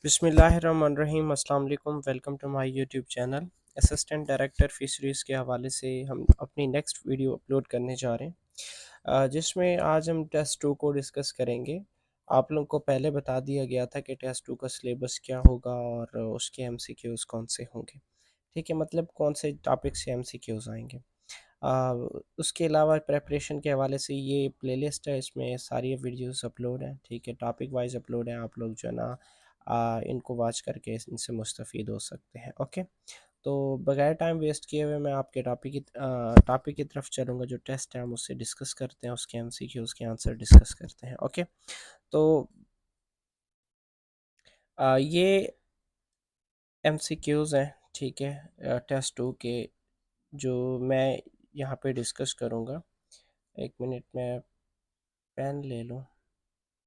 बिस्मिल्लाहिर्रहमानिर्रहीम अस्सलाम वालेकुम। Welcome to my YouTube channel. Assistant director fisheries के हवाले से हम अपनी नेक्स्ट वीडियो अपलोड करने जा रहे हैं, जिसमें आज हम टेस्ट टू को डिस्कस करेंगे। आप लोगों को पहले बता दिया गया था कि टेस्ट टू का सिलेबस क्या होगा और उसके एमसीक्यूज़ कौन से होंगे। ठीक है, मतलब कौन से टॉपिक से एमसीक्यूज़ आएंगे। आ, उसके अलावा प्रेपरेशन के हवाले से ये प्लेलिस्ट है, इसमें सारी वीडियोस अपलोड हैं। ठीक है, टॉपिक वाइज अपलोड है। आप लोग जो है ना इनको वॉच करके इनसे मुस्तफ़ीद हो सकते हैं। ओके, तो बगैर टाइम वेस्ट किए हुए मैं आपके टॉपिक की तरफ चलूँगा। जो टेस्ट है हम उससे डिस्कस करते हैं, उसके एमसीक्यू उसके आंसर डिस्कस करते हैं। ओके, तो ये एमसीक्यूज़ हैं। ठीक है, टेस्ट टू के जो मैं यहाँ पे डिस्कस करूँगा। एक मिनट में पेन ले लूँ।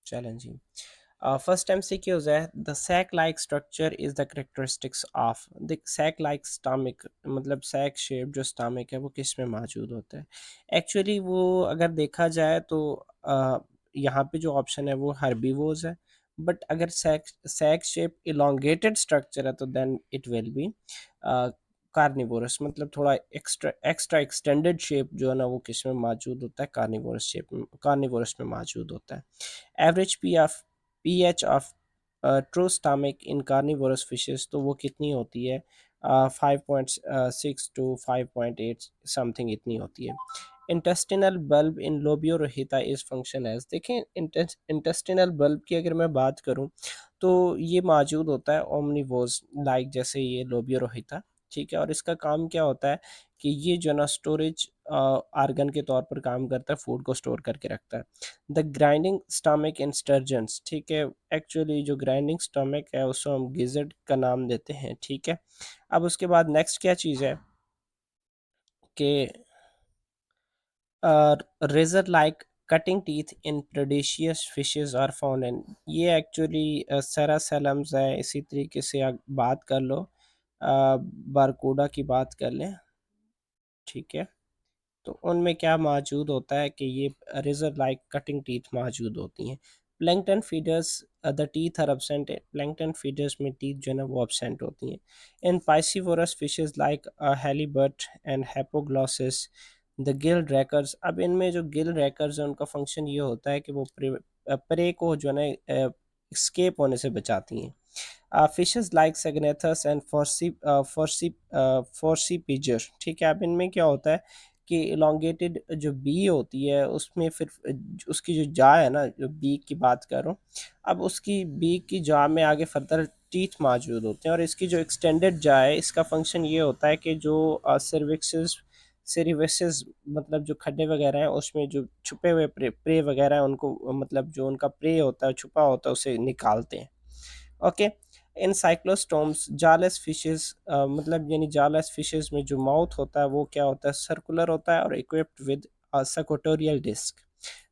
चलें जी। फर्स्ट एमसीक्यूज है, the sac like structure is the characteristics of the sac like stomach. मतलब सैक शेप जो स्टमक है वो किस में मौजूद होता है। एक्चुअली वो अगर देखा जाए तो यहाँ पे जो ऑप्शन है वो हर्बीवोर्स है। बट अगर sac sac shape elongated structure है तो then it will be carnivorous. मतलब थोड़ा एक्स्ट्रा एक्स्ट्रा एक्सटेंडेड शेप जो है ना वो किस में मौजूद होता है, कार्निवोरस शेप में, कार्निवोरस में मौजूद होता है। Average pH of true stomach in carnivorous fishes तो वो कितनी होती है, 5.6 to 5.8 समथिंग इतनी होती है। Intestinal bulb in Labeo rohita is function as. देखें, इंटेस्टिनल बल्ब की अगर मैं बात करूं तो ये मौजूद होता है ओमनीवोर्स लाइक, जैसे ये लोबियो रोहिता। ठीक है, और इसका काम क्या होता है कि ये जो ना स्टोरेज आर्गन के तौर पर काम करता है, फूड को स्टोर करके रखता है। The grinding stomach in sturgeons. ठीक है, एक्चुअली जो ग्राइंडिंग स्टमक है उसको हम गिजर्ड का नाम देते हैं। ठीक है, अब उसके बाद नेक्स्ट क्या चीज़ है कि razor like cutting teeth in predaceous fishes are found in. ये एक्चुअली सेरासेलम्स है। इसी तरीके से आप बात कर लो, बारकोडा की बात कर लें। ठीक है, तो उनमें क्या मौजूद होता है कि ये रेजर लाइक कटिंग टीथ मौजूद होती हैं। Plankton feeders, the teeth are absent. Plankton feeders में टीथ जो है ना वो एब्सेंट होती हैं। In piscivorous fishes like halibut and Hippoglossus, the gill rakers. अब इनमें जो गिल रैकर्स हैं उनका फंक्शन ये होता है कि वो प्रे को जो है ना स्केप होने से बचाती हैं। Fishes like Syngnathus and Forcipiger. ठीक है, अब इनमें क्या होता है कि इलोंगेटेड जो बी होती है उसमें फिर उसकी जो जा है ना, जो बी की बात कर रहा हूँ, अब उसकी बी की जा में आगे फर्दर टीथ मौजूद होते हैं। और इसकी जो एक्सटेंडेड जा है इसका फंक्शन ये होता है कि जो सर्विक्सेस सेरिवेसिस, मतलब जो खड्डे वगैरह हैं उसमें जो छुपे हुए प्रे वगैरह हैं उनको, मतलब जो उनका प्रे होता है छुपा होता है उसे निकालते हैं। ओके, इन साइक्लोस्टोम्स जालस फिशेस, मतलब यानी जालस फिशेस में जो माउथ होता है वो क्या होता है, सर्कुलर होता है और equipped with suctorial disc.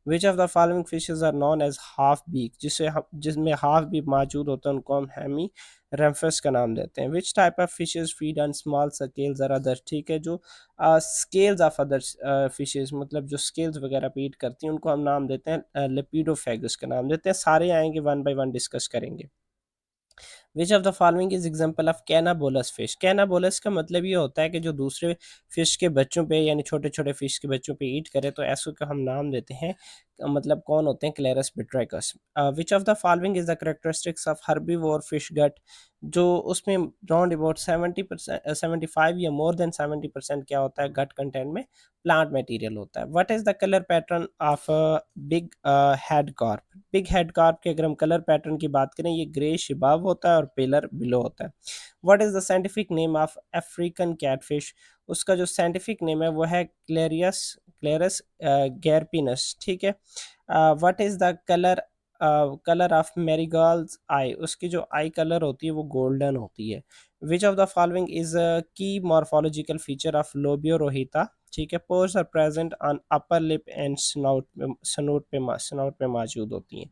Which of the following fishes are known as half beak. जिसमें हाफ बीक मौजूद होता है उनको हम हेमी रेम्फस का नाम देते हैं। Which type of fishes feed on small scales are other. ठीक है, जो स्केल्स ऑफ अदर फिशेस, मतलब जो स्केल्स वगैरह फीड करती हैं उनको हम नाम देते हैं लेपिडोफेगस का नाम देते हैं। सारे आएंगे, वन बाय वन डिस्कस करेंगे। Which of the following is example of cannibalous fish. Cannibalous का मतलब ये होता है कि जो दूसरे फिश के बच्चों पे, यानी छोटे छोटे फिश के बच्चों पे ईट करे, तो ऐसो का हम नाम देते हैं। मतलब कौन होते हैं, Clarias batrachus. Which of the following is the characteristics of herbivore fish gut. जो उसमें राउंड अबाउट 70%, 75 या मोर देन 70% क्या होता है, गट कंटेंट में प्लांट मटेरियल होता है। What is the colour pattern of big head carp. Big head carp के अगर हम कलर पैटर्न की बात करें, ये ग्रे शिबाव होता है और पेलर बिलो होता है। What is the scientific name of African catfish. उसका जो साइंटिफिक नेम है वो है क्लेरियस क्लेरस गैरपिनस। ठीक है, what is the colour of marigolds eye. उसकी जो आई कलर होती है वो गोल्डन होती है। Which of the following is key morphological feature of Labeo rohita. ठीक है, pores are present on upper lip and snout पे मौजूद होती हैं।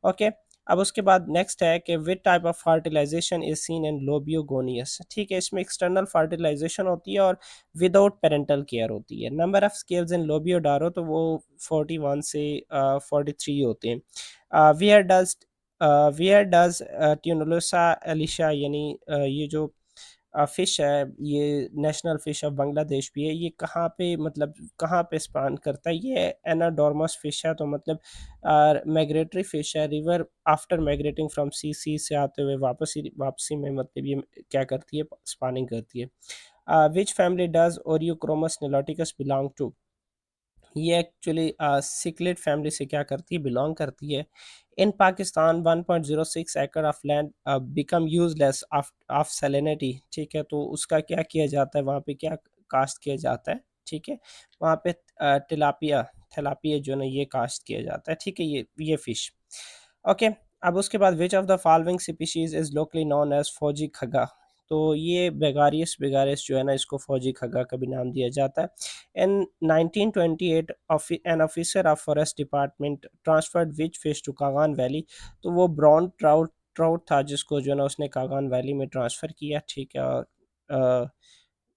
ओके, अब उसके बाद नेक्स्ट है कि which type of fertilisation is seen in Labeo gonius. ठीक है, इसमें एक्सटर्नल फर्टिलाइजेशन होती है और विदाउट पेरेंटल केयर होती है। Number of scales in Labeo dero तो वो 41 से 43 होते हैं। Where does where does Tenualosa ilisha यानी ये जो फ़िश है, ये नेशनल फ़िश ऑफ बांग्लादेश भी है, ये कहाँ पे मतलब कहाँ पे स्पान करता है? ये एनाडोर्मस फ़िश है, तो मतलब माइग्रेटरी फ़िश है, रिवर आफ्टर माइग्रेटिंग फ्रॉम सी से आते हुए वापसी में मतलब ये क्या करती है, स्पानिंग करती है। Which family does Oreochromis niloticus belong to? ये एक्चुअली सिक्लेट फैमिली से क्या करती है, बिलोंग करती है। इन पाकिस्तान 1.06 एकड़ of land become useless of salinity, ठीक है, तो उसका क्या किया जाता है, वहाँ पे क्या कास्ट किया जाता है, ठीक है, वहाँ पे टिलापिया थिलापिया जो है ना ये कास्ट किया जाता है, ठीक है, ये फिश। ओके, अब उसके बाद which of the following species is locally known as फौजी खगा, तो ये बेगारियस बेगारियस जो है ना इसको फौजी खगा का भी नाम दिया जाता है। In 1928, an officer of forest department transferred which fish to Kaghan valley, तो वो ब्राउन ट्राउट ट्राउट था जिसको जो है ना उसने कागान वैली में ट्रांसफ़र किया, ठीक है, और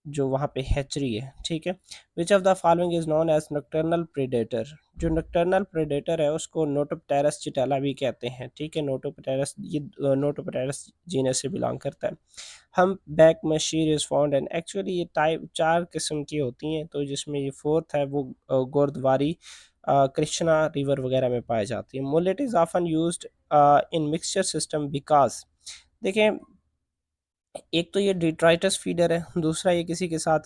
जो वहाँ पे हैचरी है, ठीक है। Which of the following is known as nocturnal predator, जो नocturnal प्रेडेटर है उसको नोटोप्टेरस चिटाला भी कहते हैं, ठीक है, नोटोप्टेरस ये नोटोप्टेरस जीनस से बिलोंग करता है। हम back machine is found and actually ये टाइप 4 किस्म की होती हैं, तो जिसमें ये फोर्थ है वो गोर्दवारी कृष्णा रिवर वगैरह में पाई जाती है। Mullet is often used in mixture system because, देखिए, एक तो ये डिट्राइटस फीडर है, दूसरा ये किसी के साथ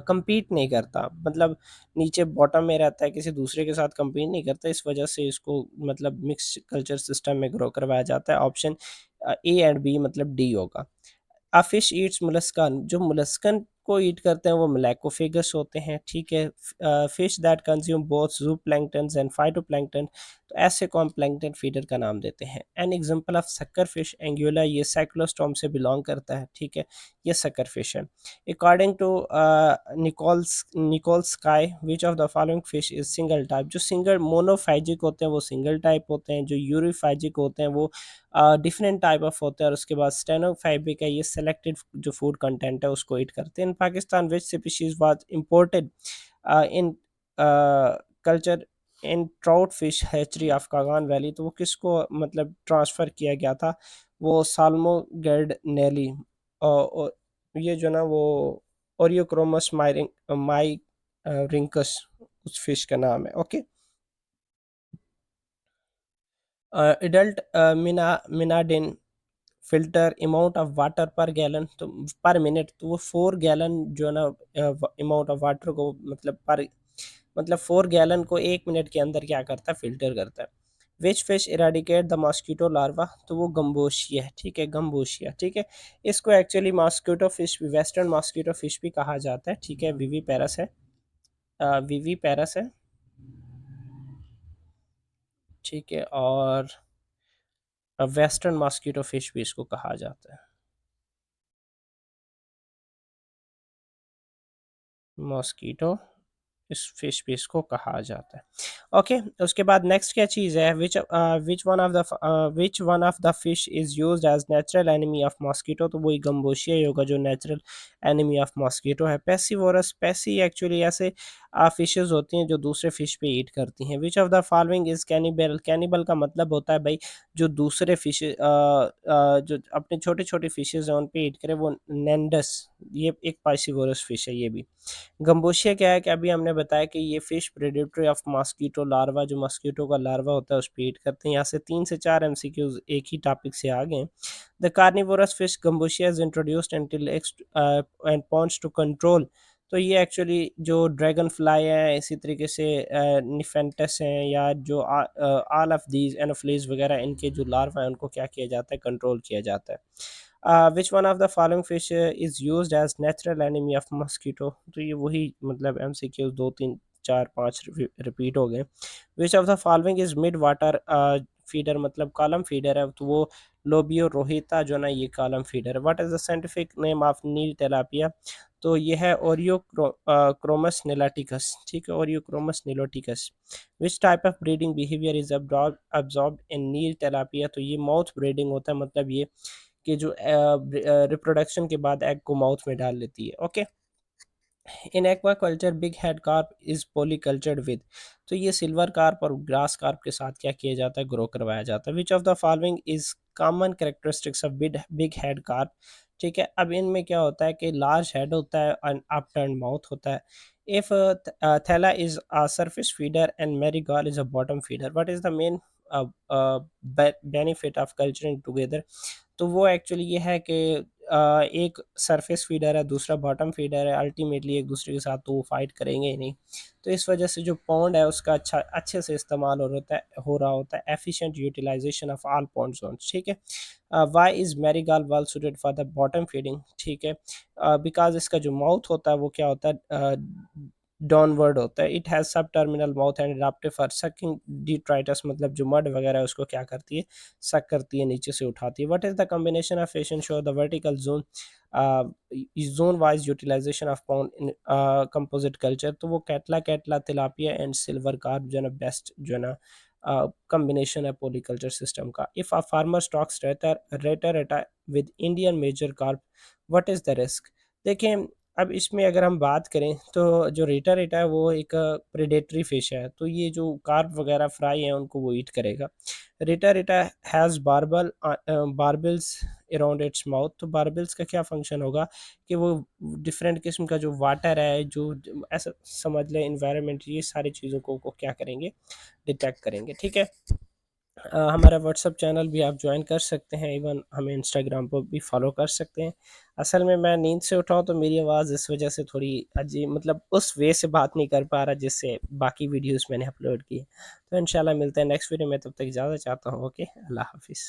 कम्पीट नहीं करता, मतलब नीचे बॉटम में रहता है, किसी दूसरे के साथ कम्पीट नहीं करता, इस वजह से इसको मतलब मिक्स कल्चर सिस्टम में ग्रो करवाया जाता है। ऑप्शन ए एंड बी मतलब डी होगा। अ फिश ईट्स मोलस्कन, जो मोलस्कन को ईट करते हैं वो मोलैकोफेगस होते हैं, ठीक है। Fish that consume both zooplanktons and phytoplankton, तो ऐसे को हम प्लैंक्टन फीडर का नाम देते हैं। An example of sucker fish Anguilla, ये साइक्लोस्टॉर्म से बिलोंग करता है, ठीक है, ये सक्कर फिश है। According to Nikolsky, which of the following fish is single type, जो सिंगल मोनोफाइजिक होते हैं वो सिंगल टाइप होते हैं, जो यूरिफाइजिक होते हैं वो डिफरेंट टाइप ऑफ होते हैं, और उसके बाद स्टेनोफाइबिक है, ये सेलेक्टेड जो फूड कंटेंट है उसको ईट करते हैं। In Pakistan which species was imported in culture in trout fish hatchery of Kaghan valley, तो वो किसको मतलब ट्रांसफ़र किया गया था, वो साल्मो गेर्ड नेली, और ये जो ना वो ओरियोक्रोमस माई रिंकस उस फिश का नाम है, okay. Adult menhaden filter amount of water per gallon, तो पर मिनट, तो वो 4 गैलन जो है ना अमाउंट ऑफ वाटर को मतलब 4 गैलन को 1 मिनट के अंदर क्या करता है, फ़िल्टर करता है। Which fish eradicate the mosquito larva, तो वो गंबोशिया है, ठीक है, गंबोशिया, ठीक है। इसको एक्चुअली मॉस्किटो फिश भी, वेस्टर्न मॉस्किटो फिश भी कहा जाता है, ठीक है, विविपेरस है, विविपेरस है, ठीक है, और वेस्टर्न मॉस्किटो फिश भी इसको कहा जाता है, मॉस्किटो इस फिश भी इसको कहा जाता है। ओके, उसके बाद नेक्स्ट क्या चीज़ है, which one of the fish is used as natural enemy of mosquito, तो वही गंबोशिया ही होगा जो नेचुरल एनिमी ऑफ मॉस्किटो है। पेसिवोरस, पेसी एक्चुअली ऐसे फिशेज़ होती हैं जो दूसरे फिश पे ईट करती हैं। विच of the following is cannibal, cannibal का मतलब होता है भाई जो दूसरे जो अपने छोटे-छोटे फिशेज़ हैं उन पे ईट करे, वो नेंडस, ये एक पाइसिवोरस फिश है ये भी। गंबोशिया क्या है कि अभी हमने बताया कि ये fish predatory of mosquito larva, जो मॉस्किटो का लार्वा होता है उस पे ईट करते हैं। यहाँ से 3 से 4 एमसीक्यूज़ एक ही टॉपिक से आ गए हैं। The carnivorous fish Gambusia is introduced until and ponds to control, तो ये एक्चुअली जो ड्रैगन फ्लाई है, इसी तरीके से निफेंटस हैं, या जो ऑल ऑफ दीज एनोफ्लीज वगैरह, इनके जो लार्वा हैं उनको क्या किया जाता है, कंट्रोल किया जाता है। Which one of the following fish is used as natural enemy of mosquito, तो ये वही मतलब एमसीक्यूज़ 2, 3, 4, 5 रिपीट हो गए। Which of the following is mid water feeder, मतलब कॉलम फीडर है, तो वो लोबियो रोहिता जो ना ये कॉलम फीडर है। What is the scientific name of Nile tilapia, तो ये है क्रोमस निलाटिकस, ठीक है, Oreochromis niloticus. Which type of breeding behaviour is observed in Nile tilapia, तो ये माउथ ब्रीडिंग होता है, मतलब ये कि जो रिप्रोडक्शन के बाद एग को माउथ में डाल लेती है, okay. In aquaculture big head carp is polycultured with, तो ये सिल्वर कार्प और ग्रास कार्प के साथ क्या किया जाता है, ग्रो करवाया जाता है। Which of the following is common characteristics of big head carp. ठीक है, अब इनमें क्या होता है कि लार्ज हेड होता है और अपटर्न माउथ होता है। If thaila is a surface feeder and mrigal is a bottom feeder, what is the main benefit of culturing together. तो वो एक्चुअली ये है कि एक सरफेस फीडर है, दूसरा बॉटम फीडर है, अल्टीमेटली एक दूसरे के साथ तो वो फाइट करेंगे ही नहीं। तो इस वजह से जो पॉन्ड है उसका अच्छे से इस्तेमाल हो रहा होता है, efficient utilization of all pond zones. ठीक है, why is mrigal well suited for the bottom feeding. ठीक है, बिकॉज इसका जो माउथ होता है वो क्या होता है, डाउनवर्ड होता है। इट हैज़ सब terminal mouth and adaptive for sucking detritus, मतलब जो मड वगैरह है उसको क्या करती है, सक करती है, नीचे से उठाती है। What is the combination of Asian show the vertical zone zone wise utilization of pound in composite culture. तो वो catla catla tilapia and silver carp जो है ना बेस्ट जो है ना कॉम्बिनेशन है पोलिकल्चर सिस्टम का। If a farmer stocks rita with Indian major carp, what is the risk. देखें, अब इसमें अगर हम बात करें तो जो रेटा रेटा है वो एक प्रेडेटरी फिश है, तो ये जो कार्प वगैरह फ्राई हैं उनको वो ईट करेगा। रेटा रेटा has barbels around its mouth. तो बारबल्स का क्या फंक्शन होगा कि वो डिफरेंट किस्म का जो वाटर है, जो ऐसा समझ लें इन्वायरमेंट, ये सारी चीज़ों को क्या करेंगे, डिटेक्ट करेंगे। ठीक है, हमारा व्हाट्सअप चैनल भी आप ज्वाइन कर सकते हैं, इवन हमें इंस्टाग्राम पर भी फॉलो कर सकते हैं। असल में मैं नींद से उठा हूँ तो मेरी आवाज़ इस वजह से थोड़ी अजीब, मतलब उस वे से बात नहीं कर पा रहा जिससे बाकी वीडियोस मैंने अपलोड की है। तो इंशाल्लाह मिलते हैं नेक्स्ट वीडियो में, तब तक इजाज़त चाहता हूँ। ओके, अल्लाह हाफिज़।